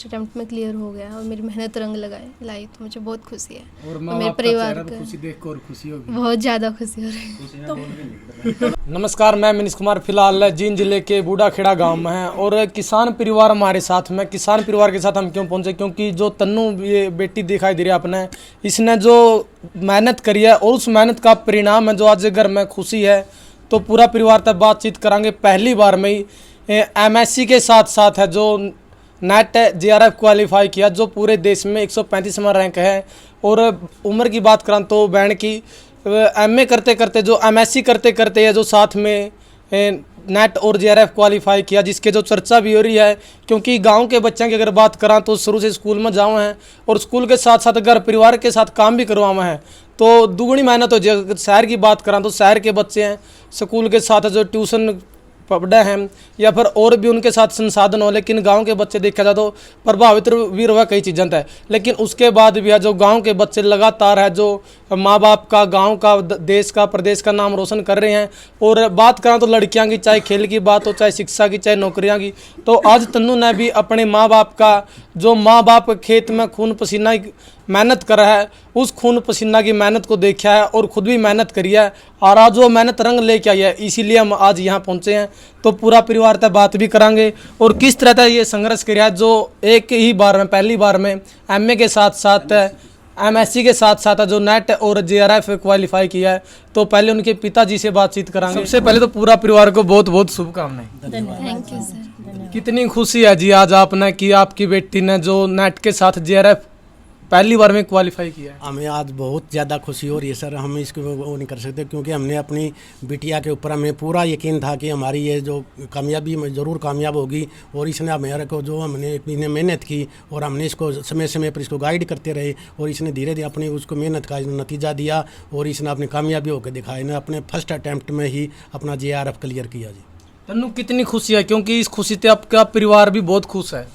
Attempt में clear हो गया और मेरी मेहनत रंग लाई, तो मुझे बहुत खुशी है। और मेरे परिवार को खुशी देख कर खुशी होगी, बहुत ज़्यादा खुशी हो रही है। नमस्कार, मैं मनीष कुमार फिलहाल जींद जिले के बूढ़ाखेड़ा गांव में हैं और किसान परिवार हमारे साथ में। किसान परिवार के साथ हम क्यों पहुंचे, क्योंकि जो तन्नू ये बेटी दिखाई दे रही है अपने, इसने जो मेहनत करी है और उस मेहनत का परिणाम है जो आज घर में खुशी है। तो पूरा परिवार तक बातचीत करांगे। पहली बार में ही एमएससी के साथ साथ है जो नेट जेआरएफ क्वालिफाई किया, जो पूरे देश में 135वां रैंक है। और उम्र की बात करें तो बहन की एमए करते करते जो एमएससी करते करते है जो साथ में नेट और जेआरएफ क्वालिफाई किया, जिसके जो चर्चा भी हो रही है। क्योंकि गांव के बच्चों की अगर बात करा तो शुरू से स्कूल में जाओ हैं और स्कूल के साथ साथ अगर परिवार के साथ काम भी करवाए हैं तो दुगनी मेहनत हो जाए। अगर शहर की बात करा तो शहर के बच्चे हैं, स्कूल के साथ जो ट्यूशन पढ़े हैं या फिर और भी उनके साथ संसाधन हो, लेकिन गांव के बच्चे देखा जाए तो प्रभावित भी हुआ कई चीज़ें है। लेकिन उसके बाद भी है जो गांव के बच्चे लगातार है जो माँ बाप का, गांव का, देश का, प्रदेश का नाम रोशन कर रहे हैं। और बात करें तो लड़कियां की, चाहे खेल की बात हो, चाहे शिक्षा की, चाहे नौकरियां की, तो आज तन्नू ने भी अपने माँ बाप का, जो माँ बाप खेत में खून पसीना मेहनत कर रहा है, उस खून पसीना की मेहनत को देखा है और खुद भी मेहनत करी है और आज वो मेहनत रंग लेके आई है। इसीलिए हम आज यहाँ पहुँचे हैं। तो पूरा परिवार तक बात भी करांगे और किस तरह का ये संघर्ष किया जो एक ही बार में, पहली बार में एमए के साथ साथ एमएससी के साथ साथ जो नेट और जेआरएफ क्वालिफाई किया है। तो पहले उनके पिताजी से बातचीत करांगे। सबसे पहले तो पूरा परिवार को बहुत बहुत शुभकामनाएं। Thank you sir. कितनी खुशी है जी आज आपने कि आपकी बेटी ने जो नेट के साथ जेआरएफ पहली बार में क्वालिफाई किया है। हमें आज बहुत ज़्यादा खुशी हो रही है सर। हम इसको वो नहीं कर सकते क्योंकि हमने अपनी बिटिया के ऊपर हमें पूरा यकीन था कि हमारी ये जो कामयाबी ज़रूर कामयाब होगी। और इसने हमारे को जो हमने इतनी मेहनत की और हमने इसको समय समय पर इसको गाइड करते रहे और इसने धीरे धीरे अपनी उसको मेहनत का नतीजा दिया और इसने अपनी कामयाबी होकर दिखाई ने अपने फर्स्ट अटैम्प्ट में ही अपना जेआरएफ क्लियर किया जी। तन्नू कितनी खुशी है, क्योंकि इस खुशी से आपका परिवार भी बहुत खुश है।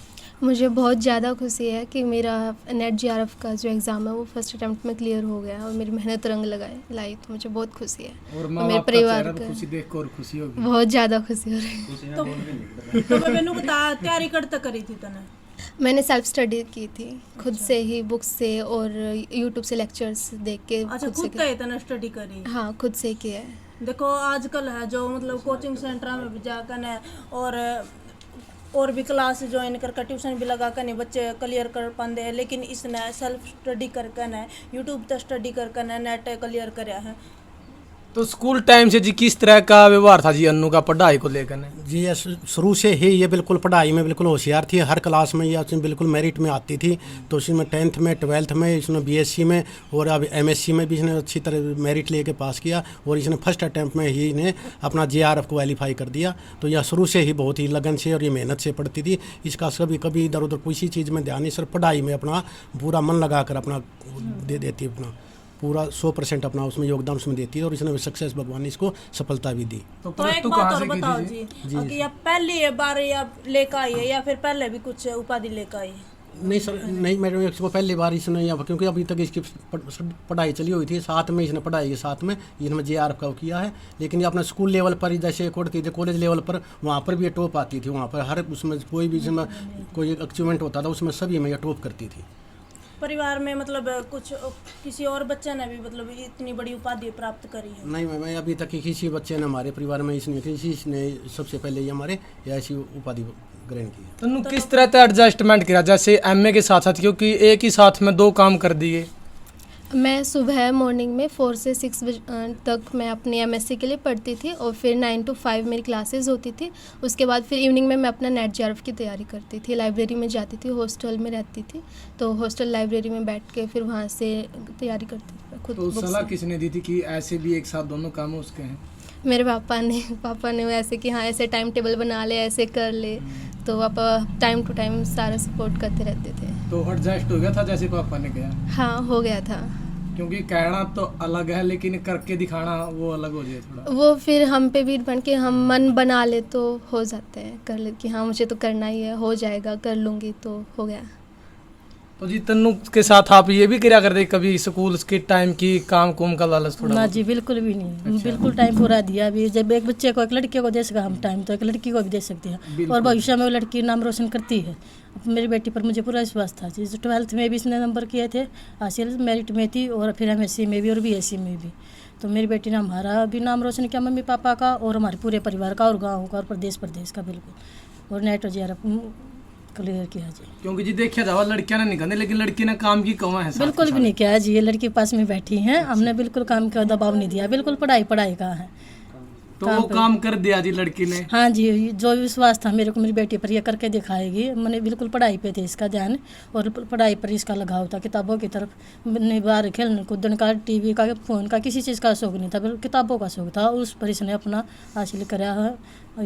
मुझे बहुत ज़्यादा खुशी है कि मेरा नेट जेआरएफ का जो एग्ज़ाम है वो फर्स्ट अटेम्प्ट में क्लियर हो गया और मेरी मेहनत रंग लाई, तो मुझे बहुत खुशी है। और मेरे परिवार को खुशी देख कर खुशी होगी, बहुत ज़्यादा खुशी हो रही है। तो मैंने बता तैयारी करते करी थी तने? मैंने सेल्फ स्टडी की थी खुद से ही, बुक्स से और यूट्यूब से लेक्चर्स देख के। अच्छा, खुद का इतना स्टडी करी? हाँ, खुद से किया है। देखो आजकल है जो मतलब कोचिंग सेंटर में भी जाकर न और भी क्लास ज्वाइन करके ट्यूशन भी लगा कर नहीं बच्चे क्लियर कर पाते हैं। लेकिन इसने सेल्फ स्टडी करके न यूट्यूब पर स्टडी करके न नेट क्लियर कराया है। तो स्कूल टाइम से जी किस तरह का व्यवहार था जी अन्नू का पढ़ाई को लेकर? जी ये शुरू से ही ये बिल्कुल पढ़ाई में बिल्कुल होशियार थी। हर क्लास में ये बिल्कुल मेरिट में आती थी। तो इसमें 10th में, 12th में, इसने बीएससी में और अब एमएससी में भी इसने अच्छी तरह मेरिट लेके पास किया और इसने फर्स्ट अटैम्प्ट में ही इन्हें अपना जेआरएफ क्वालिफाई कर दिया। तो यह शुरू से ही बहुत ही लगन से और ये मेहनत से पढ़ती थी। इसका कभी इधर उधर किसी चीज़ में ध्यान नहीं, सिर्फ पढ़ाई में अपना पूरा मन लगा कर अपना दे देती, अपना पूरा 100% अपना उसमें योगदान उसमें देती है और इसने सक्सेस भगवान ने इसको सफलता भी दी। तो एक बात और बताओ जी कि या पहली बार या लेकर आई है या फिर पहले भी कुछ उपाधि लेकर आई है? नहीं सर, नहीं मैडम, इसको पहली बार इसने यहाँ क्योंकि अभी तक इसकी पढ़ाई चली हुई थी, साथ में इसने पढ़ाई के साथ में इसने जेआरएफ का किया है। लेकिन ये अपने स्कूल लेवल पर जैसे करती थी, कॉलेज लेवल पर वहाँ पर भी ये टॉप आती थी। वहाँ पर हर उसमें कोई भी इसमें कोई अचीवमेंट होता था उसमें सभी में ये टॉप करती थी। परिवार में मतलब कुछ किसी और बच्चे ने भी मतलब इतनी बड़ी उपाधि प्राप्त करी है? नहीं मैं अभी तक किसी बच्चे ने हमारे परिवार में इसने किसी ने सबसे पहले ये हमारे ऐसी उपाधि ग्रहण की है। तो किस तरह से एडजस्टमेंट किया जैसे एमए के साथ साथ, क्योंकि एक ही साथ में दो काम कर दिए? मैं सुबह मॉर्निंग में 4 से 6 बजे तक मैं अपनी एमएससी के लिए पढ़ती थी और फिर 9 to 5 मेरी क्लासेस होती थी। उसके बाद फिर इवनिंग में मैं अपना नेट जेआरएफ की तैयारी करती थी। लाइब्रेरी में जाती थी, हॉस्टल में रहती थी, तो हॉस्टल लाइब्रेरी में बैठ के फिर वहाँ से तैयारी करती थी खुद। तो सलाह किसने दी थी कि ऐसे भी एक साथ दोनों काम उसके हैं? मेरे पापा ने ऐसे कि हाँ ऐसे टाइम टेबल बना ले, ऐसे कर ले, तो पापा टाइम टू टाइम सारा सपोर्ट करते रहते थे। तो एडजस्ट हो गया था जैसे पापा ने कहा? हाँ, हो गया था। क्योंकि कहना तो अलग है लेकिन करके दिखाना वो अलग हो जाए थोड़ा। वो फिर हम पे भी डिपेंड कि हम मन बना ले तो हो जाते हैं, कर ले कि हाँ मुझे तो करना ही है, हो जाएगा, कर लूँगी, तो हो गया। तो जी तन्नू के साथ आप ये भी क्या करते कभी स्कूल के टाइम की काम कुम का लालच थोड़ा ना बहुत? जी बिल्कुल भी नहीं, बिल्कुल टाइम पूरा दिया अभी। जब एक बच्चे को एक लड़के को दे सका हम टाइम, तो एक लड़की को भी दे सकते हैं और भविष्य में वो लड़की नाम रोशन करती है। मेरी बेटी पर मुझे पूरा विश्वास था जी। 12th में भी इसने नंबर किए थे हासिल, मेरिट में थी, और फिर MSc में भी और BSc में भी। तो मेरी बेटी ने हमारा भी नाम रोशन किया, मम्मी पापा का और हमारे पूरे परिवार का और गाँव का और प्रदेश का बिल्कुल। और नेट JRF क्लियर किया जी। क्योंकि जी देखा जावा लड़कियां ना निकलने, लेकिन लड़की ने काम की कमा है साथ बिल्कुल के भी नहीं किया जी। ये लड़की पास में बैठी हैं, हमने बिल्कुल काम का दबाव नहीं दिया, बिल्कुल पढ़ाई का है। साथ। तो वो काम कर दिया जी लड़की ने। हाँ जी, जो विश्वास था मेरे को मेरी बेटी पर, ये करके दिखाएगी। मैंने बिल्कुल पढ़ाई पे थे इसका ध्यान, और पढ़ाई पर इसका लगाव था, किताबों की तरफ नहीं। बाहर खेलने कूदने का, TV का, फ़ोन का किसी चीज़ का शौक नहीं था, बिल्कुल किताबों का शौक था। उस पर इसने अपना हासिल कराया है,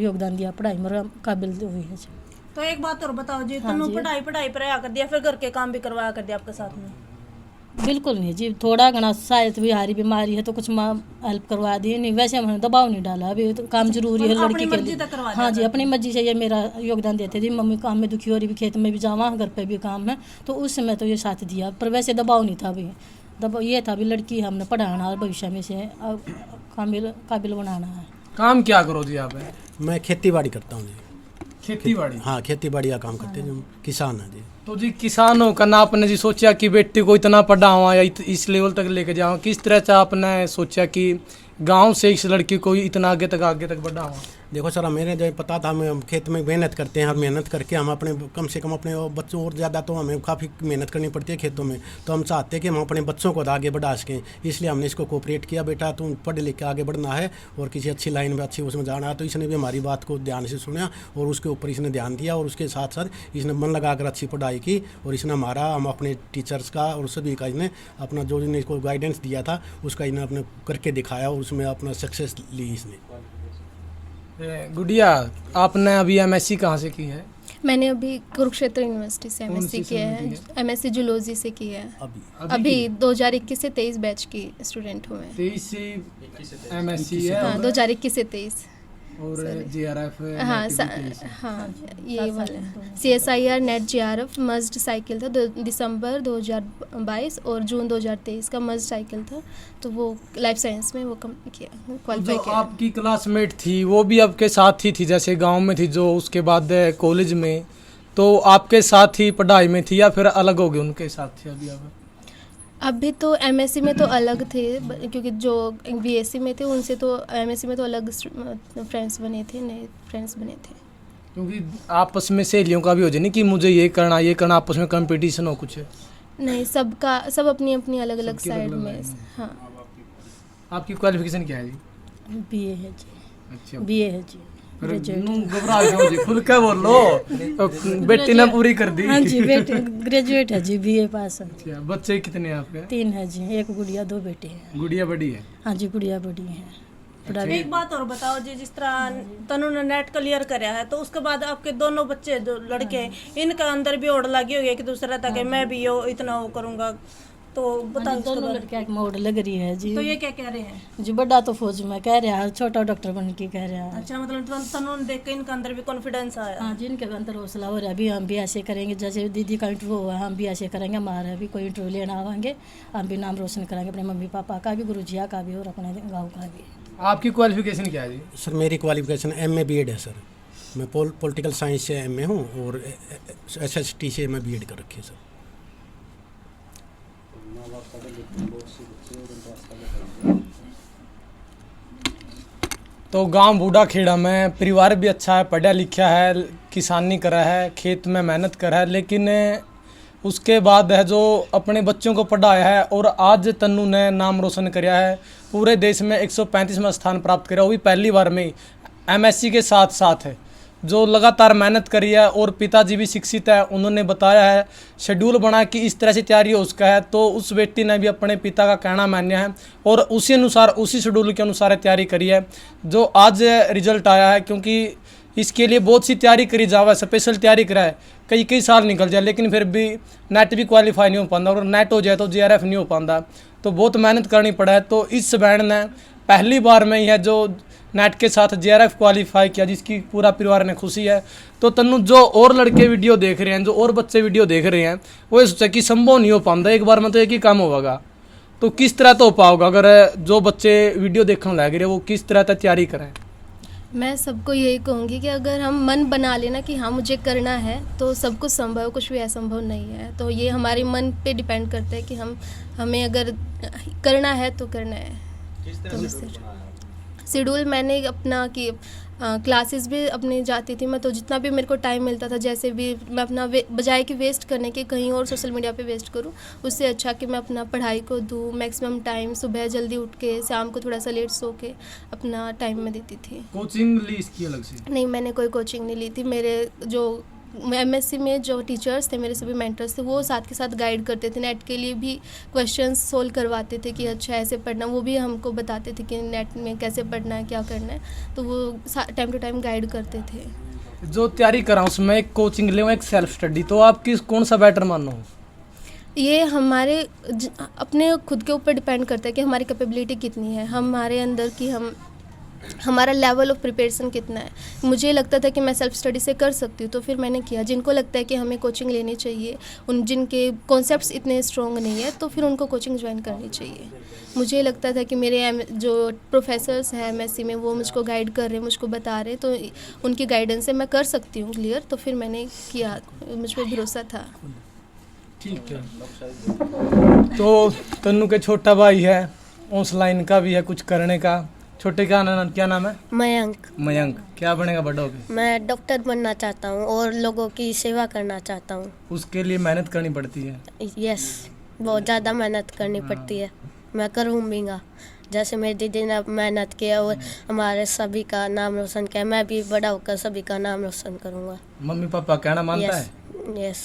योगदान दिया, पढ़ाई में काबिल हुई है जी। तो एक बात और बताओ जी, तनु पढ़ाई पर आया कर दिया, फिर घर के काम भी करवाया कर दिया आपके साथ में? बिल्कुल नहीं जी, थोड़ा घना शायद भी हारी बीमारी है तो कुछ माँ हेल्प करवा दी, नहीं वैसे हमने दबाव नहीं डाला। अभी तो काम जरूरी है लड़की के लिए। हाँ जी, अपनी मर्जी से ये मेरा योगदान देते थे। मम्मी काम में दुखी हो रही भी, खेत में भी जावा, घर पे भी काम है, तो उस समय तो ये साथ दिया, पर वैसे दबाव नहीं था। अभी दबाव ये था भी लड़की हमने पढ़ाना और भविष्य में से काबिल बनाना है। काम क्या करो जी आप? मैं खेती बाड़ी करता हूँ जी। खेती बाड़ी? हाँ, खेती बाड़ी का काम करते हैं, जो किसान है जी। तो जी किसानों का ना आपने जी सोचा कि बेटी को इतना पढ़ावा या इस लेवल तक लेके जाऊँ, किस तरह से आपने सोचा कि गांव से इस लड़की को इतना आगे तक बढ़ावा? देखो सर, मेरे जो पता था, हम खेत में मेहनत करते हैं और मेहनत करके हम अपने कम से कम अपने बच्चों, और ज़्यादा तो हमें काफ़ी मेहनत करनी पड़ती है खेतों में, तो हम चाहते हैं कि हम अपने बच्चों को आगे बढ़ा सकें। इसलिए हमने इसको कोऑपरेट किया, बेटा तुम पढ़ लिख के आगे बढ़ना है और किसी अच्छी लाइन में अच्छी उसमें जाना है। तो इसने भी हमारी बात को ध्यान से सुना और उसके ऊपर इसने ध्यान दिया, और उसके साथ साथ इसने मन लगाकर अच्छी पढ़ाई की, और इसने हम अपने टीचर्स का और सभी का इसने अपना जो इन्हें इसको गाइडेंस दिया था उसका इन्हें अपने करके दिखाया, और उसमें अपना सक्सेस ली इसने। गुड़िया, आपने अभी MSc कहाँ से की है? मैंने अभी कुरुक्षेत्र यूनिवर्सिटी से कौन सी MSc किया है, MSc जूलॉजी से किया है। अभी अभी 2021 से 23 बैच की स्टूडेंट हूँ मैं। 23 से MSc है। हाँ, 2021 से 23। और JRF हाँ हाँ, ये वाला CSIR नेट JRF मज्ड साइकिल था। दिसंबर 2022 और जून 2023 का मज्ड साइकिल था, तो वो लाइफ साइंस में वो क्वालिफाई किया। आपकी क्लासमेट थी वो भी आपके साथ ही थी, जैसे गांव में थी जो, उसके बाद कॉलेज में, तो आपके साथ ही पढ़ाई में थी या फिर अलग हो गए उनके साथ थी? अभी तो MSc में तो अलग थे, क्योंकि जो BSc में थे उनसे तो MSc में तो अलग फ्रेंड्स बने थे, नए फ्रेंड्स बने थे। क्योंकि आपस में सहेलियों का भी हो जाए नहीं कि मुझे ये करना, आपस में कंपटीशन हो कुछ? नहीं, सब अपनी अपनी अलग अलग साइड में। हाँ। आपकी क्वालिफिकेशन क्या है जी? BA है जी। अच्छा, BA है जी। घबरा क्यों जी, खुल के बोलो। बेटी ने पूरी कर दी? हाँ जी, बेटी ग्रेजुएट है जी, BA पास है। अच्छा, बच्चे कितने हैं आपके? 3 है जी, एक गुड़िया 2 बेटे हैं। गुड़िया बड़ी है? हाँ जी, गुड़िया बड़ी है। एक बात और बताओ जी, जिस तरह तनु ने नेट क्लियर कराया है, तो उसके बाद आपके दोनों बच्चे जो लड़के हैं, इनका अंदर भी ओढ़ लगी हुई है कि दूसरा तक मैं भी इतना वो करूँगा, तो बताओ। दोनों लड़कियां एक मोड़ लग रही है जी। तो ये क्या कह रहे हैं जी? बड़ा तो फौज में कह रहा है, छोटा डॉक्टर बन के कह रहा है। अच्छा, मतलब तनु ने देख के इनका अंदर भी कॉन्फिडेंस आया। हाँ जी, इनके अंदर हौसला हो रहा है। अभी हम भी ऐसे करेंगे, जैसे दीदी का इंटरव्यू हुआ, हम भी ऐसे करेंगे, हमारा भी कोई इंटरव्यू लेना आवेंगे, हम भी नाम रोशन करेंगे, अपने मम्मी पापा का भी, गुरुजिया का भी और अपने गाँव का भी। आपकी क्वालिफिकेशन क्या है जी? सर, मेरी क्वालिफिकेशन MA BEd है सर। मैं पॉलिटिकल साइंस से MA हूँ और SST से मैं BEd कर रखी है सर। तो गांव बूढ़ा खेड़ा में परिवार भी अच्छा है, पढ़ा लिखा है, किसानी करा है, खेत में मेहनत करा है, लेकिन उसके बाद है जो अपने बच्चों को पढ़ाया है, और आज तन्नू ने नाम रोशन किया है, पूरे देश में 135वां स्थान प्राप्त किया, वो भी पहली बार में MSc के साथ साथ है, जो लगातार मेहनत करी है। और पिताजी भी शिक्षित है, उन्होंने बताया है, शेड्यूल बना कि इस तरह से तैयारी हो उसका है, तो उस बेटी ने भी अपने पिता का कहना मान्या है और उसी अनुसार, उसी शेड्यूल के अनुसार तैयारी करी है, जो आज रिजल्ट आया है। क्योंकि इसके लिए बहुत सी तैयारी करी जावा, स्पेशल तैयारी करा है, कई साल निकल जाए, लेकिन फिर भी नेट भी क्वालिफाई नहीं हो पाता, और नेट हो जाए तो JRF नहीं हो पाता, तो बहुत मेहनत करनी पड़ा है। तो इस बहन ने पहली बार में ही है जो नेट के साथ JRF क्वालिफाई किया, जिसकी पूरा परिवार ने खुशी है। तो तन्नू जो और लड़के वीडियो देख रहे हैं, जो और बच्चे वीडियो देख रहे हैं, वो ये सोचा कि संभव नहीं हो पाता एक बार में तो एक ही काम होगा, तो किस तरह तो हो पाओगा? अगर जो बच्चे वीडियो देखने लग रहे वो किस तरह तक तैयारी करें? मैं सबको यही कहूँगी कि अगर हम मन बना लेना कि हाँ मुझे करना है तो सब कुछ संभव है, कुछ भी असंभव नहीं है। तो ये हमारे मन पे डिपेंड करता है कि हमें अगर करना है तो करना है। तो शेड्यूल मैंने अपना कि क्लासेस भी अपनी जाती थी मैं, तो जितना भी मेरे को टाइम मिलता था, जैसे भी मैं अपना बजाय कि वेस्ट करने के कहीं और सोशल मीडिया पे वेस्ट करूं, उससे अच्छा कि मैं अपना पढ़ाई को दूं मैक्सिमम टाइम। सुबह जल्दी उठ के शाम को थोड़ा सा लेट सो के अपना टाइम में देती थी। कोचिंग ली इसकी अलग से? नहीं, मैंने कोई कोचिंग नहीं ली थी। मेरे जो MSc में जो टीचर्स थे, मेरे सभी मेंटर्स थे, वो साथ के साथ गाइड करते थे। नेट के लिए भी क्वेश्चंस सोल्व करवाते थे कि अच्छा ऐसे पढ़ना, वो भी हमको बताते थे कि नेट में कैसे पढ़ना है, क्या करना है। तो वो टाइम टू टाइम गाइड करते थे। जो तैयारी कर रहा हूँ उसमें एक कोचिंग ले, एक सेल्फ स्टडी, तो आप किस कौन सा बेटर मानो? ये हमारे अपने खुद के ऊपर डिपेंड करता है कि हमारी कैपेबिलिटी कितनी है, हमारे अंदर की हमारा लेवल ऑफ प्रिपरेशन कितना है। मुझे लगता था कि मैं सेल्फ स्टडी से कर सकती हूँ, तो फिर मैंने किया। जिनको लगता है कि हमें कोचिंग लेनी चाहिए, जिनके कॉन्सेप्ट्स इतने स्ट्रॉन्ग नहीं है, तो फिर उनको कोचिंग ज्वाइन करनी चाहिए। मुझे लगता था कि मेरे जो प्रोफेसर्स हैं MSc में, वो मुझको गाइड कर रहे हैं, मुझको बता रहे हैं, तो उनकी गाइडेंस से मैं कर सकती हूँ क्लियर। तो फिर मैंने किया, मुझ पर भरोसा था। ठीक है। तो तन्नू के छोटा भाई है, हौसला इनका भी है कुछ करने का। छोटे का क्या नाम है? मयंक। मयंक। क्या बनेगा बड़ा होके? मैं डॉक्टर बनना चाहता हूँ और लोगों की सेवा करना चाहता हूँ। उसके लिए मेहनत करनी पड़ती है। यस, बहुत ज़्यादा मेहनत करनी पड़ती है। मैं करूँगा, जैसे मेरी दीदी ने मेहनत किया और हमारे सभी का नाम रोशन किया, मैं भी बड़ा होकर सभी का नाम रोशन करूँगा। मम्मी पापा कहना मानता है? यस,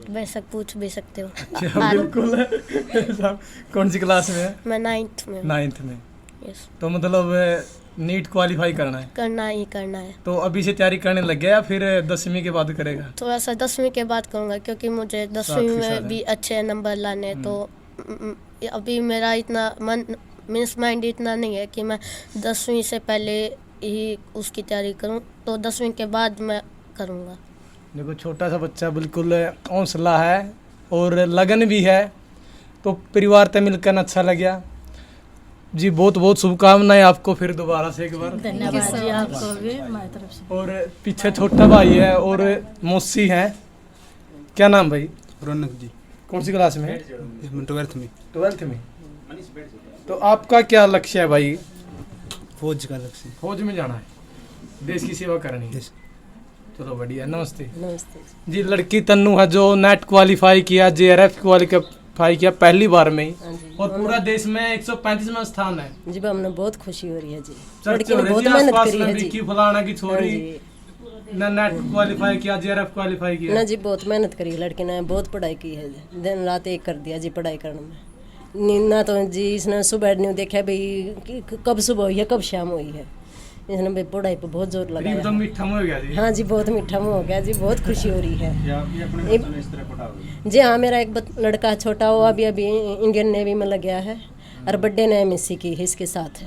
वैसा पूछ भी सकते हो। अच्छा, बिल्कुल है। कौन सी क्लास में है? मैं 9th में। 9th में। यस, तो मतलब नीट क्वालिफाई करना है? करना ही करना है। तो अभी से तैयारी करने लग गया या फिर 10वीं के बाद करेगा? थोड़ा सा 10वीं के बाद करूँगा, क्योंकि मुझे 10वीं में भी अच्छे नंबर लाने। तो अभी मेरा इतना मीन्स माइंड इतना नहीं है कि मैं 10वीं से पहले ही उसकी तैयारी करूँ, तो 10वीं के बाद मैं करूँगा। देखो छोटा सा बच्चा, बिल्कुल हौसला है और लगन भी है। तो परिवार से मिलकर अच्छा लगा जी। बहुत बहुत शुभकामनाएं आपको फिर दोबारा से एक बार। धन्यवाद जी आपको भी हमारी तरफ से। और पीछे छोटा भाई है और मौसी है। क्या नाम भाई? रौनक जी। कौन सी क्लास में? 12th में। 12th में। तो आपका क्या लक्ष्य है भाई? फौज का लक्ष्य। फौज में जाना है, देश की सेवा करनी है। चलो बढ़िया। नमस्ते। नमस्ते जी। लड़की तन्नू है जो नेट क्वालिफाई किया, JRF क्वालिफाई किया पहली बार में ही, और पूरा देश में 135वां स्थान है जी। हमें बहुत खुशी हो रही है जी। चर्चा हो रही बहुत है मेहनत आसपास करी में है भी जी। कि फलाना की हाँ छोरी जी। ने नेट क्वालिफाई किया, JRF क्वालिफाई किया। ना जी, बहुत मेहनत करी है लड़की ने, बहुत पढ़ाई की है, दिन रात एक कर दिया जी पढ़ाई करने में। नींद तो जी इसने सुबह नहीं देखा भाई कि कब सुबह हुई है कब शाम हुई है। इसने भाई पढ़ाई पर बहुत जोर लगाया। एकदम मीठा मुंह हो गया जी। हाँ जी, बहुत मीठा मुँह हो गया जी, बहुत खुशी हो रही है जी। हाँ, मेरा एक लड़का छोटा वो अभी इंडियन नेवी में लग गया है और बर्थडे ने MSc की है इसके साथ,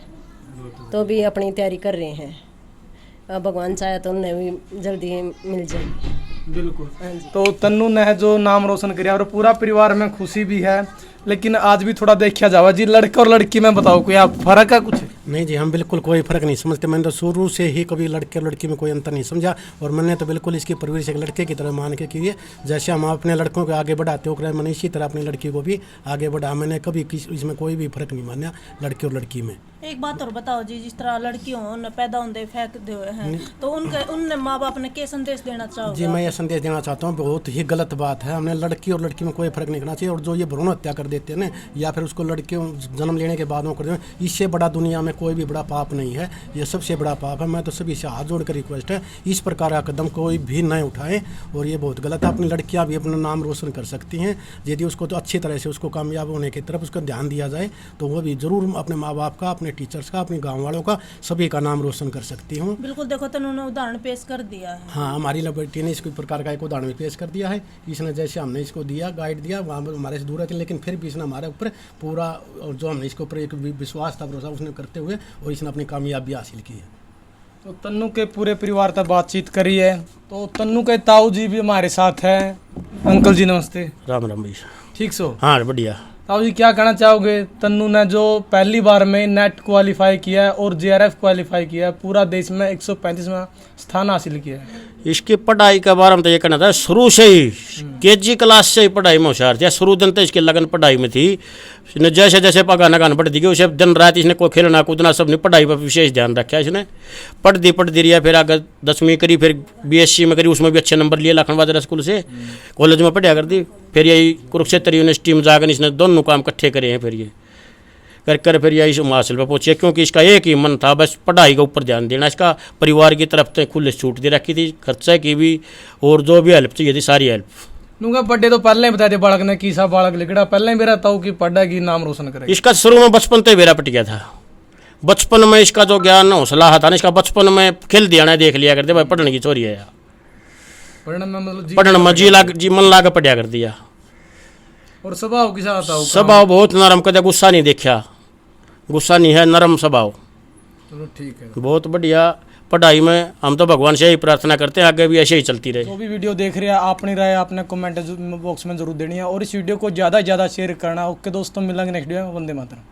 तो भी अपनी तैयारी कर रहे हैं। भगवान चाहे तो उन्हें भी जल्दी मिल जाएगी। बिल्कुल। हाँ जी। तो तन्नू ने जो नाम रोशन किया और पूरा परिवार में खुशी भी है, लेकिन आज भी थोड़ा देखा जावा जी, लड़का और लड़की में बताओ कोई आप फर्क है कुछ? नहीं जी, हम बिल्कुल कोई फ़र्क नहीं समझते। मैंने तो शुरू से ही कभी लड़के और लड़की में कोई अंतर नहीं समझा, और मैंने तो बिल्कुल इसकी परवरिश एक लड़के की तरह मान के की है। जैसे हम अपने लड़कों को आगे बढ़ाते हो, मैंने इसी तरह अपनी लड़की को भी आगे बढ़ा। मैंने कभी इसमें कोई भी फ़र्क नहीं माना लड़के और लड़की में। एक बात और बताओ जी, जिस तरह लड़कियों उन्हें पैदा होते फेंकते हुए हैं, तो उनने माँ बाप ने क्या संदेश देना चाहोगे? जी, मैं ये संदेश देना चाहता हूँ, बहुत ही गलत बात है। हमने लड़की और लड़की में कोई फ़र्क नहीं करना चाहिए। और जो ये भ्रूण हत्या कर देते हैं ना, या फिर उसको लड़कियों जन्म लेने के बाद वो कर देते हैं, इससे बड़ा दुनिया में कोई भी बड़ा पाप नहीं है। ये सबसे बड़ा पाप है। मैं तो सभी से हाथ जोड़ कर रिक्वेस्ट है, इस प्रकार का कदम कोई भी न उठाए, और ये बहुत गलत है। अपनी लड़कियाँ भी अपना नाम रोशन कर सकती हैं यदि उसको तो अच्छी तरह से उसको कामयाब होने की तरफ उसको ध्यान दिया जाए, तो वो भी ज़रूर अपने माँ बाप का, अपने टीचर्स का, अपने गाँव वालों का, सभी का नाम रोशन कर सकती हूँ। बिल्कुल। देखो तो उन्होंने उदाहरण पेश कर दिया है। हाँ, हमारी बेटी ने इस प्रकार का एक उदाहरण भी पेश कर दिया है। इसने जैसे हमने इसको दिया, गाइड दिया, वहाँ हमारे से दूर रहते, लेकिन फिर भी इसने हमारे ऊपर पूरा, और जो हमने इसके ऊपर एक विश्वास था, भरोसा उसने करते हुए, और इसने अपनी कामयाबी हासिल की है। तो तन्नू के पूरे परिवार तक बातचीत करी है। तो तन्नू के ताऊ जी भी हमारे साथ हैं। अंकल जी नमस्ते। राम राम भाई। ठीक सो? हाँ बढ़िया। ताऊ जी क्या कहना चाहोगे? तन्नू ने जो पहली बार में नेट क्वालिफाई किया है और जेआरएफ क्वालिफाई किया है, पूरा देश में 135वां स्थान हासिल किया है। इसकी पढ़ाई के बारे में तो ये कहना था, शुरू से ही केजी क्लास से ही पढ़ाई में होशियार थी। शुरू दिन तो इसकी लगन पढ़ाई में थी। इसने जैसे जैसे पगाना गाना पढ़ती गई, उसे दिन रात इसने कोई खेलना कूदना सब नहीं, पढ़ाई पर विशेष ध्यान रखा इसने। पढ़ती रही, फिर आगे 10वीं करी, फिर बीएससी में करी, उसमें भी अच्छे नंबर लिए लखनऊ स्कूल से। कॉलेज में पढ़ाया करती, फिर यही कुरुक्षेत्र यूनिवर्सिटी में जाकर इसने दोनों काम इकट्ठे करे हैं। फिर ये कर फिर यही हासिल पर पहुँचे, क्योंकि इसका एक ही मन था, बस पढ़ाई के ऊपर ध्यान देना। इसका परिवार की तरफ से खुले छूट दे रखी थी, खर्चे की भी और जो भी हेल्प चाहिए थी सारी हेल्प। नूंगा बर्थडे तो पहले ही बता दे बालक ने, किसा बालक लिखड़ा पहले ही मेरा ताऊ की पढ़ेगी, नाम रोशन करेगी। इसका शुरू में बचपन से बेरा पट गया था। बचपन में इसका जो ज्ञान हौसला था ना, इसका बचपन में खेल दिया ना, देख लिया करते भाई पढ़ने की चोरी है, पढ़ने में मतलब पढ़ने में जी मन ला कर पढ़िया कर दिया। और स्वभाव किसा था? स्वभाव बहुत नरम, कदे गुस्सा नहीं देखा, गुस्सा नहीं है, नरम स्वभाव। चलो ठीक है, बहुत बढ़िया। पढ़ाई में हम तो भगवान से ही प्रार्थना करते हैं आगे भी ऐसे ही चलती रहे। जो भी वीडियो देख रहे हैं, अपनी राय आपने कमेंट बॉक्स में जरूर देनी है और इस वीडियो को ज़्यादा से ज़्यादा शेयर करना। ओके दोस्तों, मिलेंगे नेक्स्ट वीडियो में। वंदे मातरम।